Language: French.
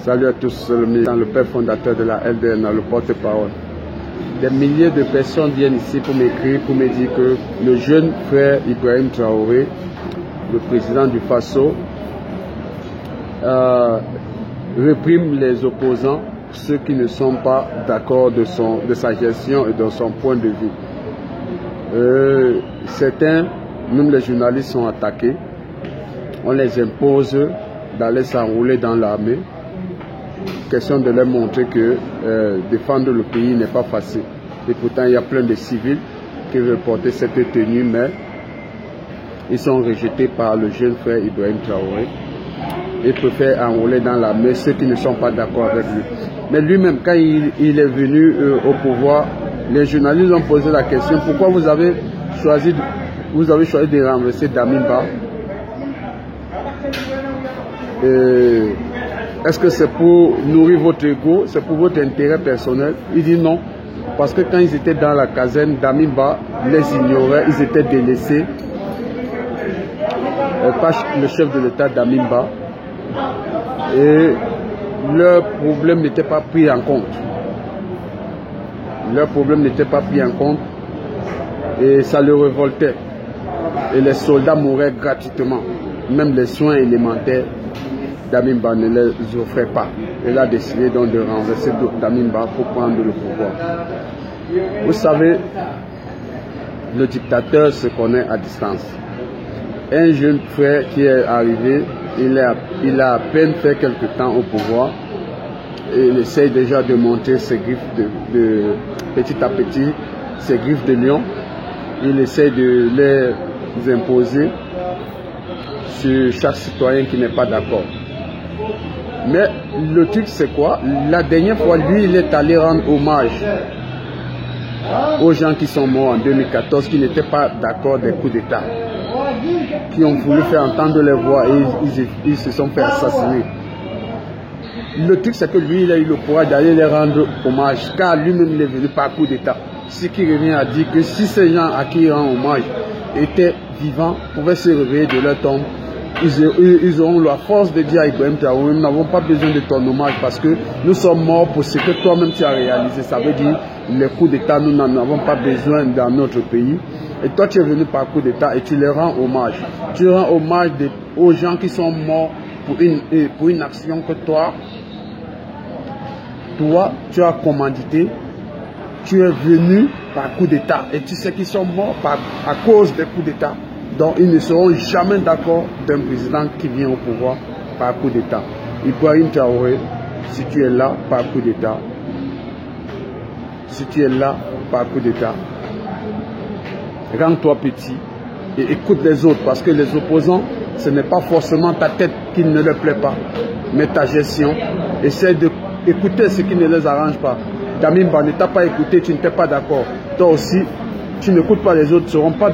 Salut à tous, le père fondateur de la LDN, le porte-parole. Des milliers de personnes viennent ici pour m'écrire, pour me dire que le jeune frère Ibrahim Traoré, le président du Faso, réprime les opposants, ceux qui ne sont pas d'accord de sa gestion et de son point de vue. Certains, même les journalistes, sont attaqués. On les impose d'aller s'enrouler dans l'armée. Question de leur montrer que défendre le pays n'est pas facile. Et pourtant, il y a plein de civils qui veulent porter cette tenue, mais ils sont rejetés par le jeune frère Ibrahim Traoré. Il préfère enrouler dans l'armée ceux qui ne sont pas d'accord avec lui. Mais lui-même, quand il est venu au pouvoir, les journalistes ont posé la question: pourquoi vous avez choisi de renverser Damimba? Est-ce que c'est pour nourrir votre ego, c'est pour votre intérêt personnel? Il dit non, parce que quand ils étaient dans la caserne, Damimba les ignorait, ils étaient délaissés par le chef de l'État Damimba, et leur problème n'était pas pris en compte. Leur problème n'était pas pris en compte et ça le révoltait. Et les soldats mouraient gratuitement, même les soins élémentaires. Damimba ne les offrait pas. Il a décidé donc de renverser Damimba pour prendre le pouvoir. Vous savez, le dictateur se connaît à distance. Un jeune frère qui est arrivé, il a à peine fait quelque temps au pouvoir. Et il essaye déjà de monter ses griffes petit à petit, ses griffes de lion. Il essaye de les imposer sur chaque citoyen qui n'est pas d'accord. Mais le truc, c'est quoi? La dernière fois, lui, il est allé rendre hommage aux gens qui sont morts en 2014, qui n'étaient pas d'accord des coups d'État, qui ont voulu faire entendre les voix et ils se sont fait assassiner. Le truc, c'est que lui, il a eu le courage d'aller les rendre hommage, car lui-même, il est venu par coup d'État. Ce qui revient à dire que si ces gens à qui il rend hommage étaient vivants, pouvaient se réveiller de leur tombe, ils auront la force de dire à Ibrahim Traoré: nous n'avons pas besoin de ton hommage parce que nous sommes morts pour ce que toi-même tu as réalisé. Ça veut dire les coups d'État, nous n'en avons pas besoin dans notre pays. Et toi, tu es venu par coup d'État et tu leur rends hommage. Tu rends hommage aux gens qui sont morts pour une action que toi, tu as commandité. Tu es venu par coup d'État et tu sais qu'ils sont morts à cause des coups d'État. Donc ils ne seront jamais d'accord d'un président qui vient au pouvoir par coup d'État. Ibrahim Traoré, si tu es là par coup d'État, rends-toi petit et écoute les autres, parce que les opposants, ce n'est pas forcément ta tête qui ne leur plaît pas, mais ta gestion. Essaie d'écouter ce qui ne les arrange pas. Damimba ne t'a pas écouté, tu n'étais pas d'accord. Toi aussi, tu n'écoutes pas les autres, ne seront pas d'accord.